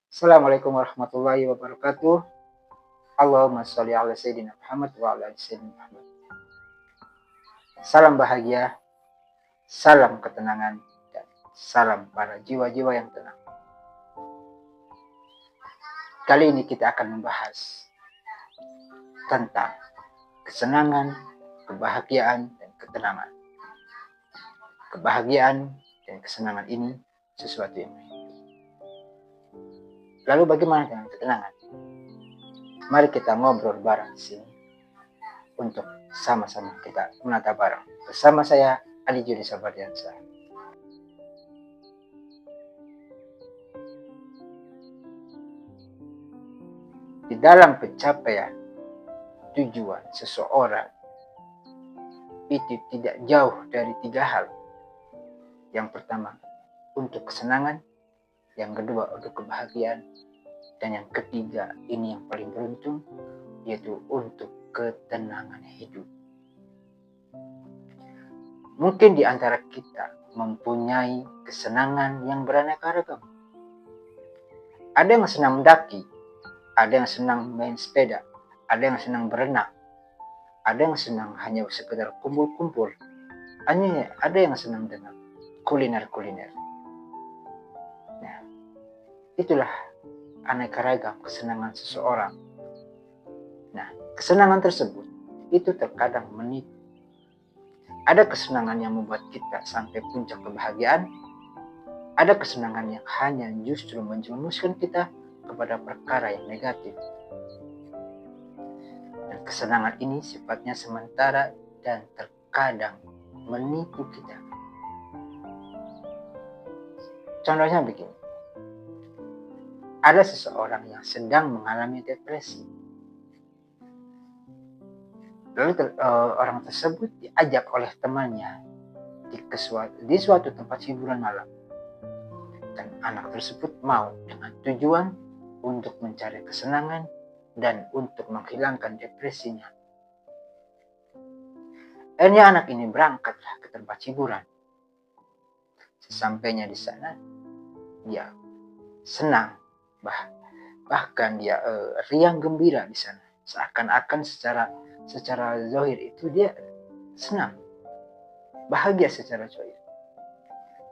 Assalamualaikum warahmatullahi wabarakatuh. Allahumma sholli ala sayyidina Muhammad wa ala ali sayyidina Muhammad. Salam bahagia, salam ketenangan, dan salam para jiwa-jiwa yang tenang. Kali ini kita akan membahas tentang kesenangan, kebahagiaan, dan ketenangan. Kebahagiaan dan kesenangan ini sesuatu yang baik. Lalu bagaimana dengan ketenangan? Mari kita ngobrol bareng di sini untuk sama-sama kita menata bareng. Bersama saya Ali Judi Sabardiansyah. Di dalam pencapaian tujuan seseorang itu tidak jauh dari 3 hal. Yang pertama untuk kesenangan, yang kedua untuk kebahagiaan, dan yang ketiga ini yang paling beruntung, yaitu untuk ketenangan hidup. Mungkin di antara kita mempunyai kesenangan yang beraneka ragam. Ada yang senang mendaki, ada yang senang main sepeda, ada yang senang berenang, ada yang senang hanya sekedar kumpul-kumpul, ada yang senang dengan kuliner-kuliner. Nah, itulah aneka ragam kesenangan seseorang. Nah, kesenangan tersebut itu terkadang menipu. Ada kesenangan yang membuat kita sampai puncak kebahagiaan. Ada kesenangan yang hanya justru menjerumuskan kita kepada perkara yang negatif. Dan kesenangan ini sifatnya sementara dan terkadang menipu kita. Contohnya begini. Ada seseorang yang sedang mengalami depresi. Lalu orang tersebut diajak oleh temannya di suatu tempat hiburan malam. Dan anak tersebut mau dengan tujuan untuk mencari kesenangan dan untuk menghilangkan depresinya. Akhirnya anak ini berangkatlah ke tempat hiburan. Sesampainya di sana, dia senang, bahkan dia riang gembira di sana. Seakan-akan secara zahir itu dia senang, bahagia secara zahir.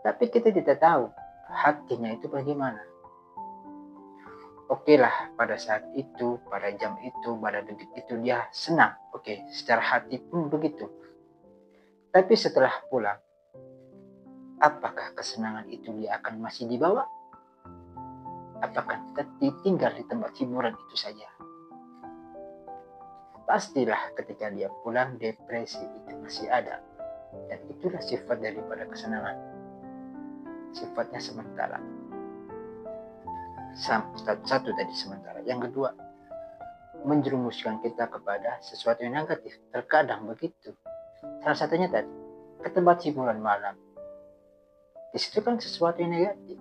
Tapi kita tidak tahu hatinya itu bagaimana. Oke lah, pada saat itu, pada jam itu, pada detik itu dia senang. Oke, secara hati pun begitu. Tapi setelah pulang, apakah kesenangan itu dia akan masih dibawa? Apakah tetap ditinggal di tempat hiburan itu saja? Pastilah ketika dia pulang, depresi itu masih ada. Dan itulah sifat daripada kesenangan. Sifatnya sementara. Satu tadi sementara. Yang kedua, menjerumuskan kita kepada sesuatu yang negatif. Terkadang begitu. Salah satunya tadi, ke tempat hiburan malam. Di situ kan sesuatu yang negatif.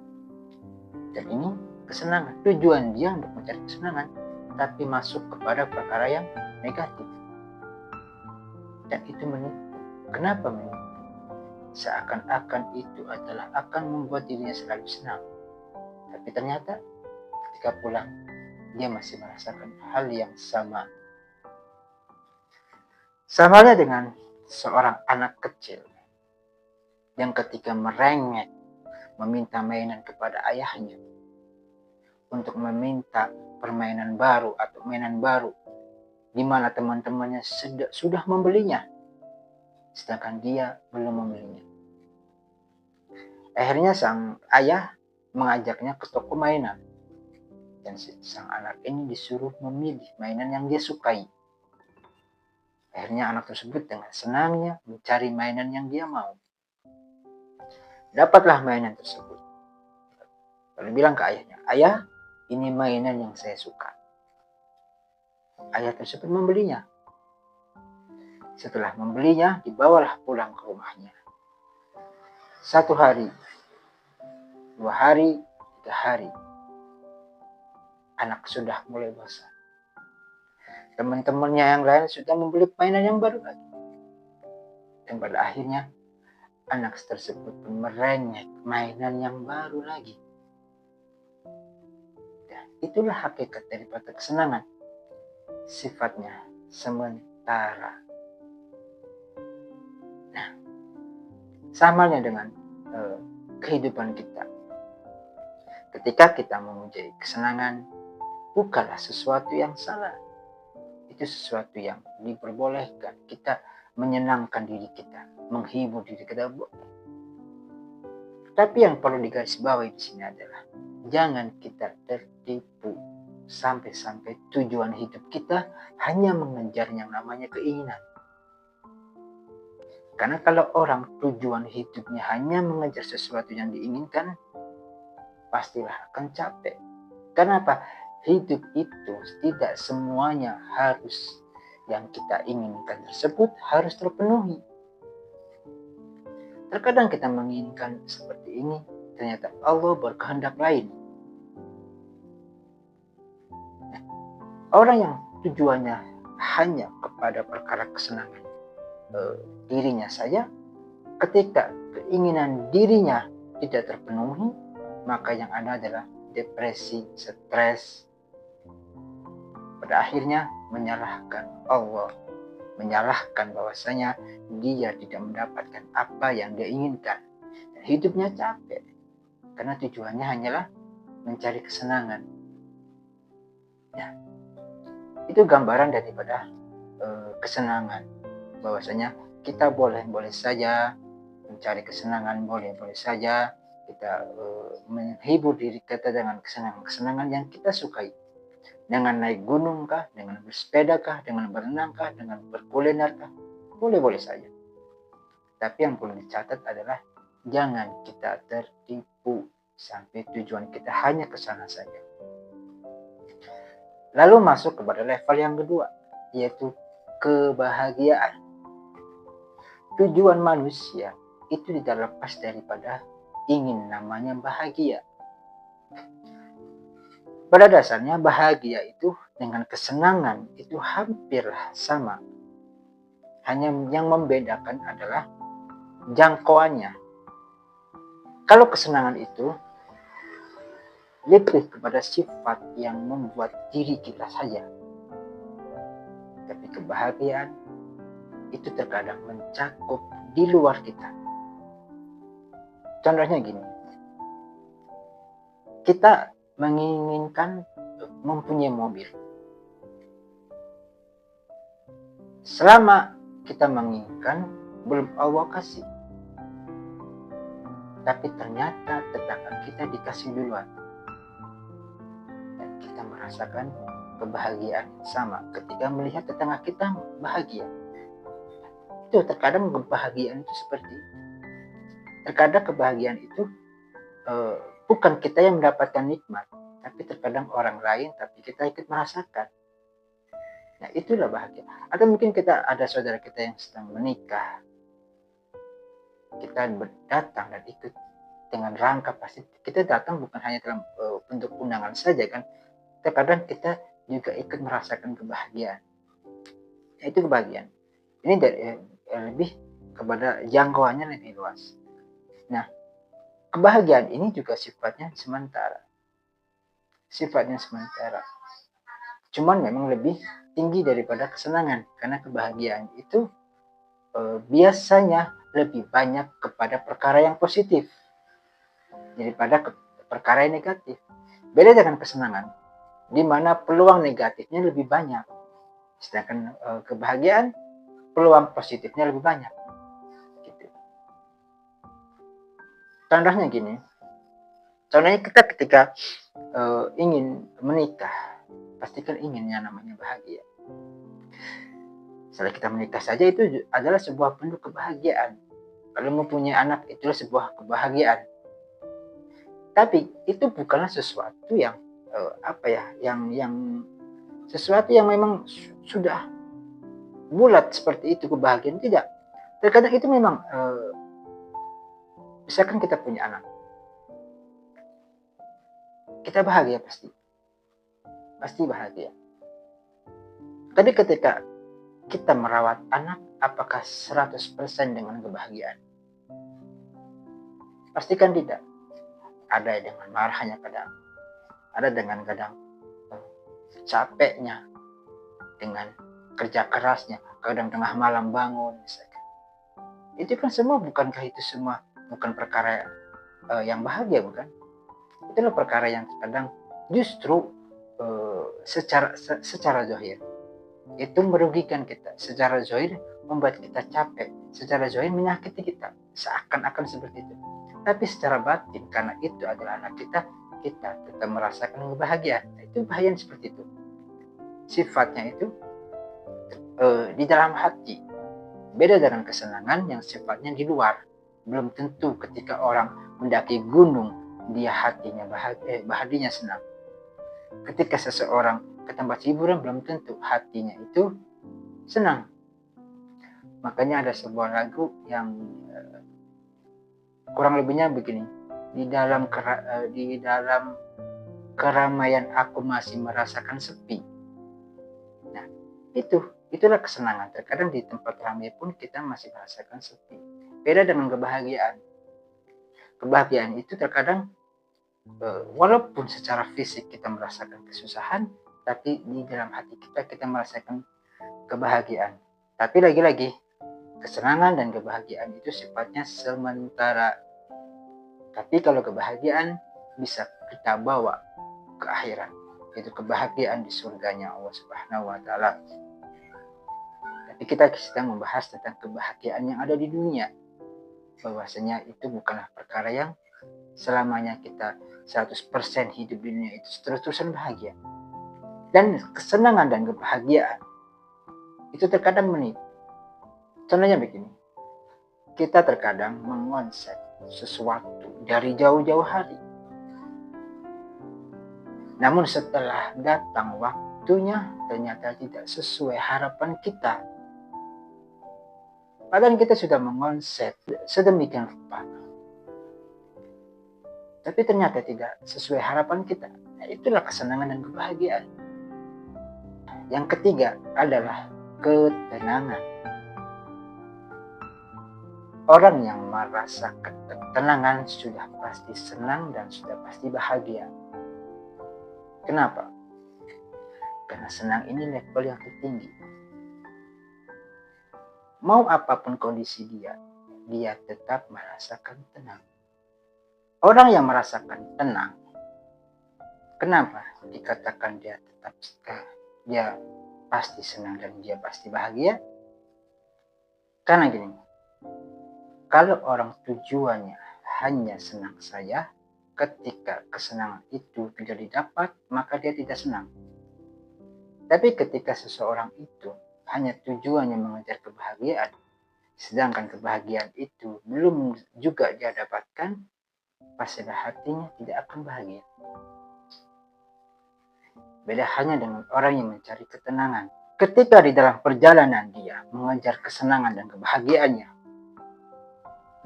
Dan ini kesenangan. Tujuan dia untuk mencari kesenangan, tapi masuk kepada perkara yang negatif. Dan itu menipu. Kenapa menipu? Seakan-akan itu adalah akan membuat dirinya selalu senang. Tapi ternyata ketika pulang, dia masih merasakan hal yang sama. Samanya dengan seorang anak kecil yang ketika merengek meminta mainan kepada ayahnya untuk meminta permainan baru atau mainan baru, di mana teman-temannya sudah membelinya, sedangkan dia belum membelinya. Akhirnya sang ayah mengajaknya ke toko mainan, dan sang anak ini disuruh memilih mainan yang dia sukai. Akhirnya anak tersebut dengan senangnya mencari mainan yang dia mau. Dapatlah mainan tersebut. Lalu bilang ke ayahnya, "Ayah, ini mainan yang saya suka." Ayah tersebut membelinya. Setelah membelinya, dibawalah pulang ke rumahnya. 1 hari, 2 hari, 3 hari. Anak sudah mulai bosan. Teman-temannya yang lain sudah membeli mainan yang baru lagi. Dan pada akhirnya anak tersebut pun merengek mainan yang baru lagi. Dan itulah hakikat daripada kesenangan. Sifatnya sementara. Nah, samanya dengan kehidupan kita. Ketika kita mau mencari kesenangan, bukanlah sesuatu yang salah. Itu sesuatu yang diperbolehkan. Kita menyenangkan diri kita, menghibur diri kita. Tapi yang perlu digarisbawahi di sini adalah jangan kita tertipu sampai-sampai tujuan hidup kita hanya mengejar yang namanya keinginan. Karena kalau orang tujuan hidupnya hanya mengejar sesuatu yang diinginkan, pastilah akan capek. Kenapa? Hidup itu tidak semuanya harus yang kita inginkan tersebut harus terpenuhi. Terkadang kita menginginkan seperti ini, ternyata Allah berkehendak lain. Orang yang tujuannya hanya kepada perkara kesenangan dirinya saja, ketika keinginan dirinya tidak terpenuhi, maka yang ada adalah depresi, stres. Pada akhirnya menyalahkan Allah, menyalahkan bahwasanya dia tidak mendapatkan apa yang dia inginkan. Dan hidupnya capek karena tujuannya hanyalah mencari kesenangan. Ya, itu gambaran daripada kesenangan, bahwasanya kita boleh saja mencari kesenangan, boleh saja kita menghibur diri kita dengan kesenangan yang kita sukai. Dengan naik gunung kah, dengan bersepeda kah, dengan berenang kah, dengan berkuliner kah, boleh saja. Tapi yang perlu dicatat adalah jangan kita tertipu sampai tujuan kita hanya ke sana saja. Lalu masuk kepada level yang kedua, yaitu kebahagiaan. Tujuan manusia itu tidak lepas daripada ingin namanya bahagia. Pada dasarnya bahagia itu dengan kesenangan itu hampirlah sama. Hanya yang membedakan adalah jangkauannya. Kalau kesenangan itu lebih kepada sifat yang membuat diri kita saja. Tapi kebahagiaan itu terkadang mencakup di luar kita. Contohnya gini. Kita menginginkan mempunyai mobil. Selama kita menginginkan, belum Allah kasih. Tapi ternyata tetangga kita dikasih duluan. Dan kita merasakan kebahagiaan sama ketika melihat tetangga kita bahagia. Itu terkadang kebahagiaan itu seperti itu. Terkadang kebahagiaan itu bukan kita yang mendapatkan nikmat, tapi terkadang orang lain, tapi kita ikut merasakan. Nah, itulah bahagia. Atau mungkin kita ada saudara kita yang sedang menikah, kita datang dan ikut dengan rangka pasti kita datang bukan hanya dalam bentuk undangan saja kan. Terkadang kita juga ikut merasakan kebahagiaan. Nah, itu kebahagiaan. Ini lebih kepada jangkauannya lebih luas. Nah, kebahagiaan ini juga sifatnya sementara. Cuman memang lebih tinggi daripada kesenangan. Karena kebahagiaan itu biasanya lebih banyak kepada perkara yang positif daripada perkara yang negatif. Beda dengan kesenangan, di mana peluang negatifnya lebih banyak. Sedangkan kebahagiaan, peluang positifnya lebih banyak. Contohnya gini, kita ketika ingin menikah, pastikan inginnya namanya bahagia. Setelah kita menikah saja itu adalah sebuah bentuk kebahagiaan. Lalu mempunyai anak itulah sebuah kebahagiaan. Tapi itu bukanlah sesuatu yang sesuatu yang memang sudah bulat seperti itu kebahagiaan, tidak. Terkadang itu memang misalkan kita punya anak, kita bahagia pasti bahagia. Tapi ketika kita merawat anak apakah 100% dengan kebahagiaan? Pastikan tidak. Ada dengan marahnya kadang, ada dengan kadang capeknya, dengan kerja kerasnya, kadang tengah malam bangun misalkan. Itu kan semua, bukankah itu semua bukan perkara yang bahagia, bukan? Itulah perkara yang terkadang justru secara zahir itu merugikan kita, secara zahir membuat kita capek, secara zahir menyakiti kita, seakan-akan seperti itu. Tapi secara batin, karena itu adalah anak kita, kita tetap merasakan kebahagiaan. Itu bahaya seperti itu. Sifatnya itu di dalam hati. Beda dengan kesenangan yang sifatnya di luar. Belum tentu ketika orang mendaki gunung, dia hatinya bahagia senang. Ketika seseorang ke tempat hiburan, belum tentu hatinya itu senang. Makanya ada sebuah lagu yang kurang lebihnya begini: di dalam keramaian aku masih merasakan sepi. Nah, itulah kesenangan. Terkadang di tempat ramai pun kita masih merasakan sepi. Beda dengan kebahagiaan. Kebahagiaan itu terkadang walaupun secara fisik kita merasakan kesusahan, tapi di dalam hati kita merasakan kebahagiaan. Tapi lagi-lagi, kesenangan dan kebahagiaan itu sifatnya sementara. Tapi kalau kebahagiaan bisa kita bawa ke akhirat, itu kebahagiaan di surganya Allah Subhanahu wa Ta'ala. Tapi kita sedang membahas tentang kebahagiaan yang ada di dunia, bahwasanya itu bukanlah perkara yang selamanya kita 100% hidup di dunia itu terus-terusan bahagia. Dan kesenangan dan kebahagiaan itu terkadang menipu. Contohnya begini, kita terkadang mengonsep sesuatu dari jauh-jauh hari. Namun setelah datang waktunya, ternyata tidak sesuai harapan kita. Padahal kita sudah mengonsep sedemikian rupa, tapi ternyata tidak sesuai harapan kita. Nah, itulah kesenangan dan kebahagiaan. Yang ketiga adalah ketenangan. Orang yang merasa ketenangan sudah pasti senang dan sudah pasti bahagia. Kenapa? Karena senang ini level yang tertinggi. Mau apapun kondisi dia tetap merasakan tenang. Orang yang merasakan tenang, kenapa dikatakan dia pasti senang dan dia pasti bahagia? Karena gini, kalau orang tujuannya hanya senang saja, ketika kesenangan itu tidak didapat, maka dia tidak senang. Tapi ketika seseorang itu hanya tujuannya mengejar kebahagiaan, sedangkan kebahagiaan itu belum juga dia dapatkan, pastilah hatinya tidak akan bahagia. Beda hanya dengan orang yang mencari ketenangan. Ketika di dalam perjalanan dia mengejar kesenangan dan kebahagiaannya,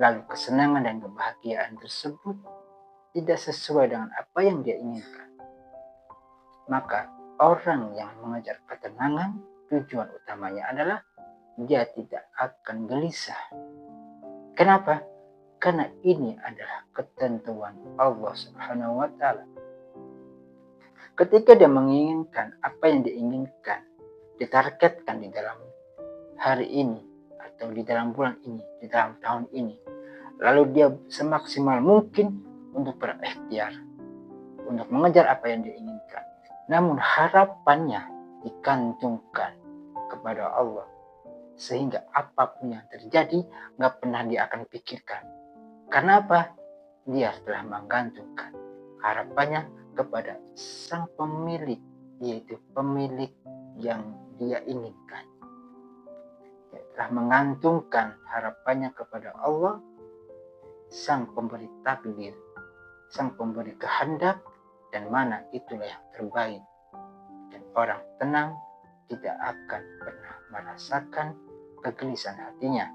lalu kesenangan dan kebahagiaan tersebut tidak sesuai dengan apa yang dia inginkan, maka orang yang mengejar ketenangan, tujuan utamanya adalah dia tidak akan gelisah. Kenapa? Karena ini adalah ketentuan Allah Subhanahu wa Ta'ala. Ketika dia menginginkan apa yang diinginkan, ditargetkan di dalam hari ini, atau di dalam bulan ini, di dalam tahun ini, lalu dia semaksimal mungkin untuk berikhtiar, untuk mengejar apa yang dia inginkan. Namun harapannya dikantungkan kepada Allah, sehingga apapun yang terjadi gak pernah dia akan pikirkan. Karena apa? Dia telah menggantungkan harapannya kepada sang pemilik, yaitu pemilik yang dia inginkan. Dia telah menggantungkan harapannya kepada Allah, sang pemberi takdir, sang pemberi kehendak, dan mana itulah yang terbaik. Dan orang tenang tidak akan pernah merasakan kegelisahan hatinya.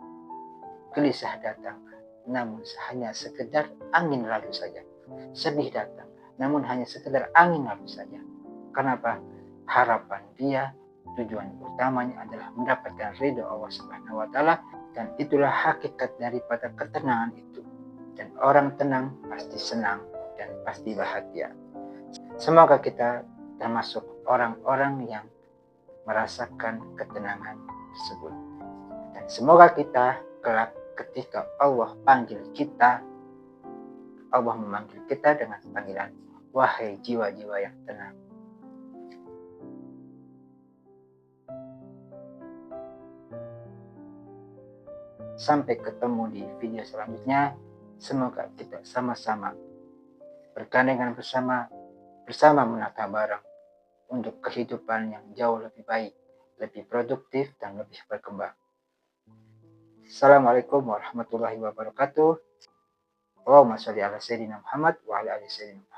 Gelisah datang, namun hanya sekedar angin lalu saja. Sedih datang, namun hanya sekedar angin lalu saja. Kenapa? Harapan dia tujuan utamanya adalah mendapatkan ridho Allah Subhanahu wa taala, dan itulah hakikat daripada ketenangan itu. Dan orang tenang pasti senang dan pasti bahagia. Semoga kita termasuk orang-orang yang merasakan ketenangan tersebut. Dan semoga kita kelak ketika Allah panggil kita, Allah memanggil kita dengan panggilan, wahai jiwa-jiwa yang tenang. Sampai ketemu di video selanjutnya. Semoga kita sama-sama bergandengan bersama menata bareng untuk kehidupan yang jauh lebih baik, lebih produktif, dan lebih berkembang. Assalamualaikum warahmatullahi wabarakatuh. Allahumma sholli ala sayyidina Muhammad wa ala ali sayyidina Muhammad.